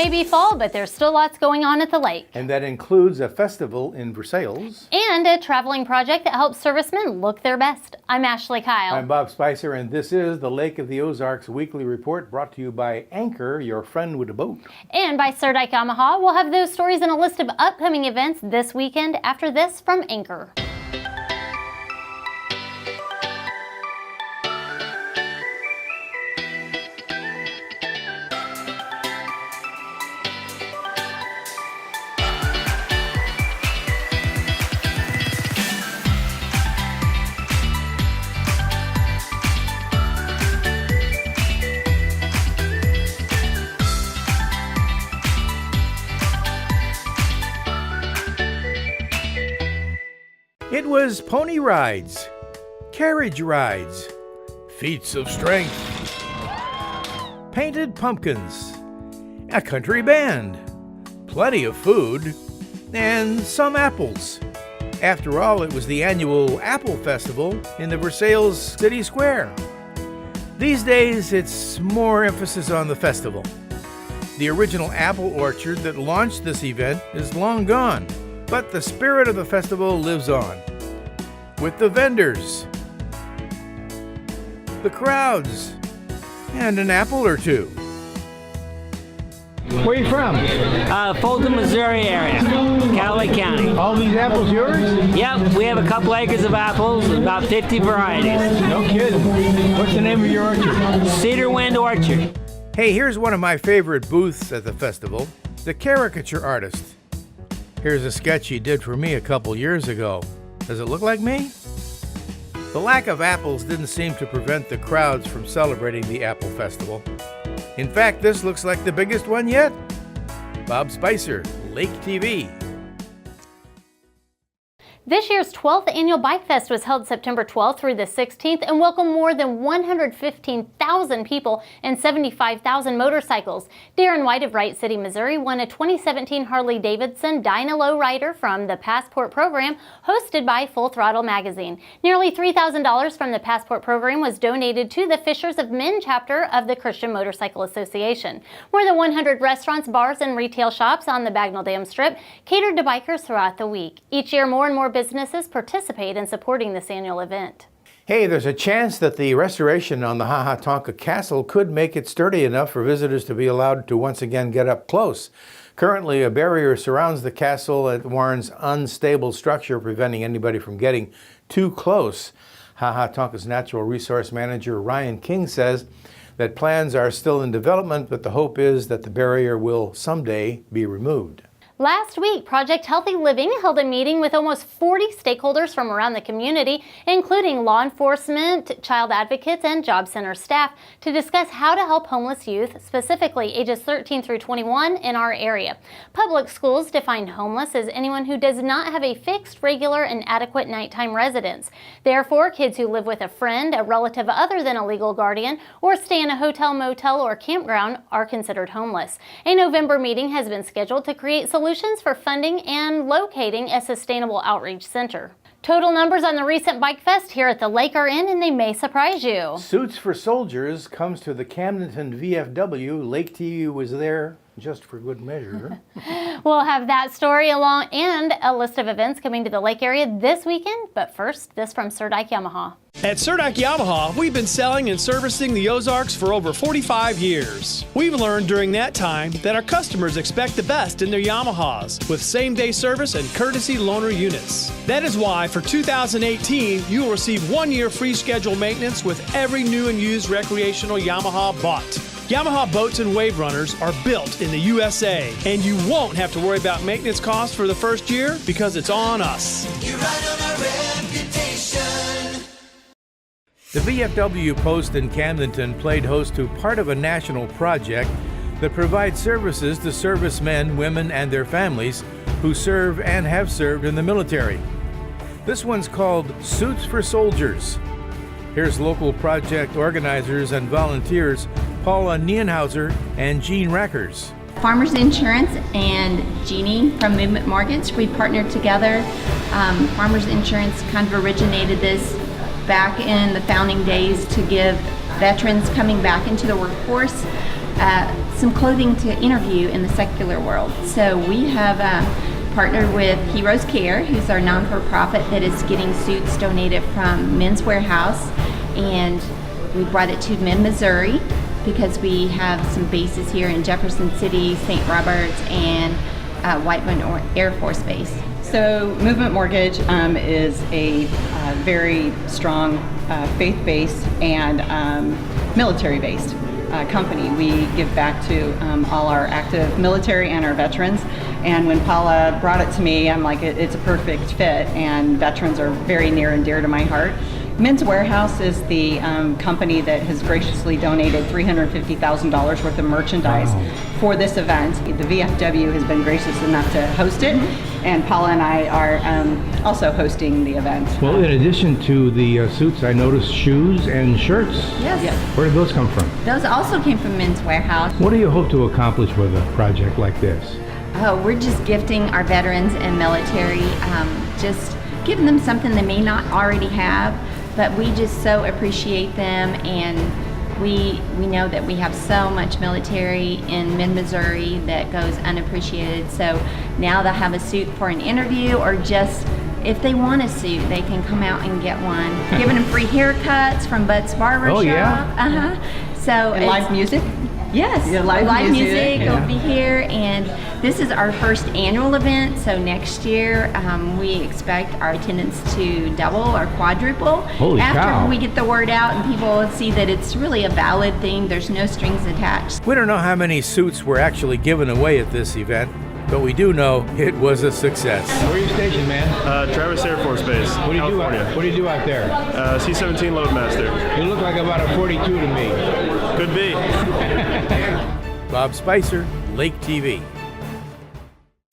may be fall, but there's still lots going on at the lake. And that includes a festival in Versailles. And a traveling project that helps servicemen look their best. I'm Ashley Kyle. I'm Bob Spicer, and this is the Lake of the Ozarks Weekly Report, brought to you by Anchor, your friend with a boat. And by Versailles Yamaha. We'll have those stories and a list of upcoming events this weekend after this from Anchor. It was pony rides, carriage rides, feats of strength, painted pumpkins, a country band, plenty of food, and some apples. After all, it was the annual Apple Festival in the Versailles City Square. These days, it's more emphasis on the festival. The original apple orchard that launched this event is long gone, but the spirit of the festival lives on. With the vendors, the crowds, and an apple or two. Where are you from? Fulton, Missouri area, Callaway County. All these apples yours? Yep, we have a couple acres of apples, about 50 varieties. No kidding. What's the name of your orchard? Cedar Wind Orchard. Hey, here's one of my favorite booths at the festival, the caricature artist. Here's a sketch he did for me a couple years ago. Does it look like me? The lack of apples didn't seem to prevent the crowds from celebrating the Apple Festival. In fact, this looks like the biggest one yet. Bob Spicer, Lake TV. This year's 12th annual Bike Fest was held September 12th through the 16th and welcomed more than 115,000 people and 75,000 motorcycles. Darren White of Wright City, Missouri won a 2017 Harley-Davidson Dyna Lowrider from the Passport Program hosted by Full Throttle Magazine. Nearly $3,000 from the Passport Program was donated to the Fishers of Men chapter of the Christian Motorcycle Association. More than 100 restaurants, bars, and retail shops on the Bagnell Dam Strip catered to bikers throughout the week. Each year, more and more businesses participate in supporting this annual event. Hey, there's a chance that the restoration on the Hahatonka Castle could make it sturdy enough for visitors to be allowed to once again get up close. Currently, a barrier surrounds the castle that warns unstable structure, preventing anybody from getting too close. Hahatonka's Natural Resource Manager Ryan King says that plans are still in development, but the hope is that the barrier will someday be removed. Last week, Project Healthy Living held a meeting with almost 40 stakeholders from around the community, including law enforcement, child advocates, and job center staff, to discuss how to help homeless youth, specifically ages 13 through 21, in our area. Public schools define homeless as anyone who does not have a fixed, regular, and adequate nighttime residence. Therefore, kids who live with a friend, a relative other than a legal guardian, or stay in a hotel, motel, or campground are considered homeless. A November meeting has been scheduled to create solutions for funding and locating a sustainable outreach center. Total numbers on the recent Bike Fest here at the lake are in, and they may surprise you. Suits for Soldiers comes to the Camdenton VFW. Lake TV was there just for good measure. We'll have that story along and a list of events coming to the lake area this weekend, but first, this from Versailles Yamaha. At Versailles Yamaha, we've been selling and servicing the Ozarks for over 45 years. We've learned during that time that our customers expect the best in their Yamahas, with same-day service and courtesy loaner units. That is why for 2018, you will receive 1 year free schedule maintenance with every new and used recreational Yamaha bought. Yamaha boats and wave runners are built in the USA, and you won't have to worry about maintenance costs for the first year because it's on us. You ride on our reputation. The VFW post in Camdenton played host to part of a national project that provides services to servicemen, women, and their families who serve and have served in the military. This one's called Suits for Soldiers. Here's local project organizers and volunteers Paula Nienhauser and Jean Rackers. Farmers Insurance and Jeannie from Movement Mortgage, we partnered together. Farmers Insurance kind of originated this back in the founding days to give veterans coming back into the workforce some clothing to interview in the secular world. So we have partnered with Heroes Care, who's our non-for-profit that is getting suits donated from Men's Warehouse, and we brought it to Mid-Missouri because we have some bases here in Jefferson City, St. Roberts, and Whiteman Air Force Base. So Movement Mortgage is a very strong faith-based and military-based company. We give back to all our active military and our veterans. And when Paula brought it to me, I'm like, it's a perfect fit, and veterans are very near and dear to my heart. Men's Warehouse is the company that has graciously donated $350,000 worth of merchandise for this event. The VFW has been gracious enough to host it, and Paula and I are also hosting the event. Well, in addition to the suits, I noticed shoes and shirts. Yes. Where did those come from? Those also came from Men's Warehouse. What do you hope to accomplish with a project like this? Oh, we're just gifting our veterans and military, just giving them something they may not already have, but we just so appreciate them, and we know that we have so much military in Mid-Missouri that goes unappreciated. So now they'll have a suit for an interview, or just if they want a suit, they can come out and get one. Giving them free haircuts from Butts Barber Shop. Oh, yeah? So And live music? Yes, Yeah, live music, will be here, and this is our first annual event, so next year we expect our attendance to double or quadruple. Holy after cow. we get the word out and people see that it's really a valid thing, there's no strings attached. We don't know how many suits were actually given away at this event, but we do know it was a success. Where are you stationed, man? Travis Air Force Base, What do you do California. out, what do you do out there? C-17 Loadmaster. You look like about a 42 to me. Could be. Bob Spicer, Lake TV.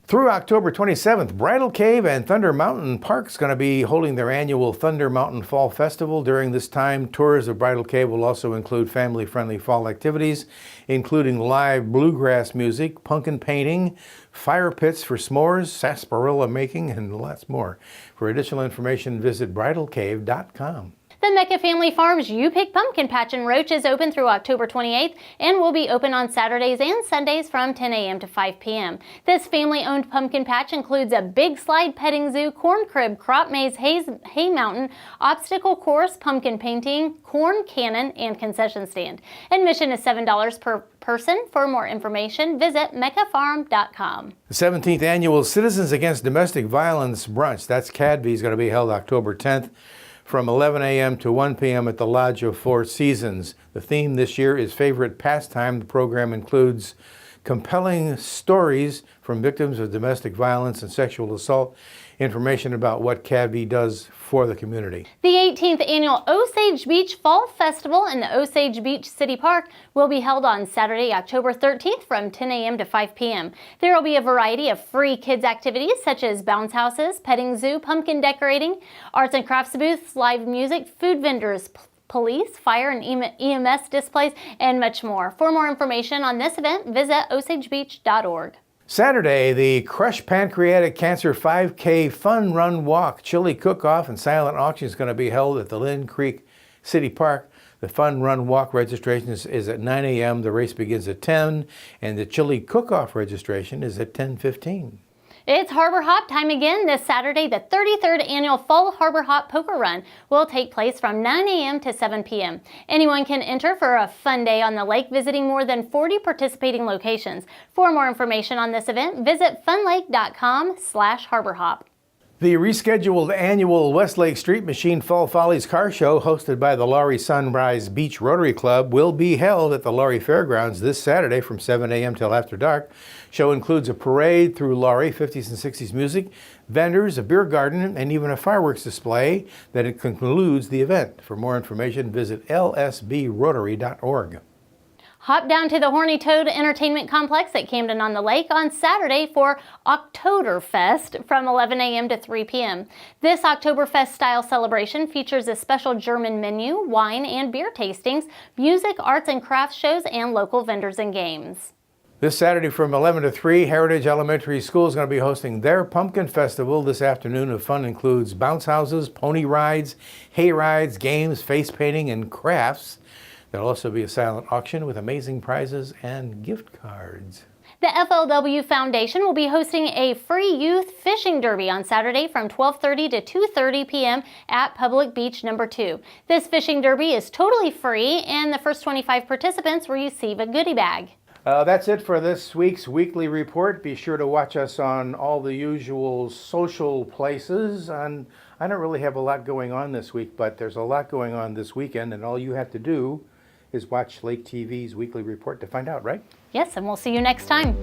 Through October 27th, Bridal Cave and Thunder Mountain Park's going to be holding their annual Thunder Mountain Fall Festival. During this time, tours of Bridal Cave will also include family-friendly fall activities, including live bluegrass music, pumpkin painting, fire pits for s'mores, sarsaparilla making, and lots more. For additional information, visit bridalcave.com. The Mecca Family Farms You Pick Pumpkin Patch and Roach is open through October 28th and will be open on Saturdays and Sundays from 10 a.m. to 5 p.m. This family-owned pumpkin patch includes a big slide petting zoo, corn crib, crop maze, hay mountain, obstacle course, pumpkin painting, corn cannon, and concession stand. Admission is $7 per person. For more information, visit meccafarm.com. The 17th Annual Citizens Against Domestic Violence Brunch, that's CADV, is going to be held October 10th. From 11 a.m. to 1 p.m. at the Lodge of Four Seasons. The theme this year is Favorite Pastime. The program includes compelling stories from victims of domestic violence and sexual assault, information about what CADV does for the community. The 18th Annual Osage Beach Fall Festival in the Osage Beach City Park will be held on Saturday, October 13th from 10 a.m. to 5 p.m. There will be a variety of free kids activities such as bounce houses, petting zoo, pumpkin decorating, arts and crafts booths, live music, food vendors, police, fire, and EMS displays, and much more. For more information on this event, visit osagebeach.org. Saturday, the Crush Pancreatic Cancer 5K Fun Run Walk, Chili Cook-Off, and Silent Auction is going to be held at the Lynn Creek City Park. The Fun Run Walk registration is at 9 a.m. The race begins at 10, and the Chili Cook-Off registration is at 10:15. It's Harbor Hop time again. This Saturday, the 33rd Annual Fall Harbor Hop Poker Run will take place from 9 a.m. to 7 p.m. Anyone can enter for a fun day on the lake, visiting more than 40 participating locations. For more information on this event, visit funlake.com/harborhop. The rescheduled annual Westlake Street Machine Fall Follies Car Show, hosted by the Laurie Sunrise Beach Rotary Club, will be held at the Laurie Fairgrounds this Saturday from 7 a.m. till after dark. Show includes a parade through Laurie, 50s and 60s music, vendors, a beer garden, and even a fireworks display that concludes the event. For more information, visit lsbrotary.org. Hop down to the Horny Toad Entertainment Complex at Camden on the Lake on Saturday for Oktoberfest from 11 a.m. to 3 p.m. This Oktoberfest-style celebration features a special German menu, wine and beer tastings, music, arts and crafts shows, and local vendors and games. This Saturday from 11 to 3, Heritage Elementary School is going to be hosting their Pumpkin Festival. This afternoon of fun includes bounce houses, pony rides, hay rides, games, face painting, and crafts. There'll also be a silent auction with amazing prizes and gift cards. The FLW Foundation will be hosting a free youth fishing derby on Saturday from 12:30 to 2:30 p.m. at Public Beach Number 2. This fishing derby is totally free, and the first 25 participants will receive a goodie bag. That's it for this week's weekly report. Be sure to watch us on all the usual social places. And I don't really have a lot going on this week, but there's a lot going on this weekend, and all you have to do is watch Lake TV's weekly report to find out, right? Yes, and we'll see you next time.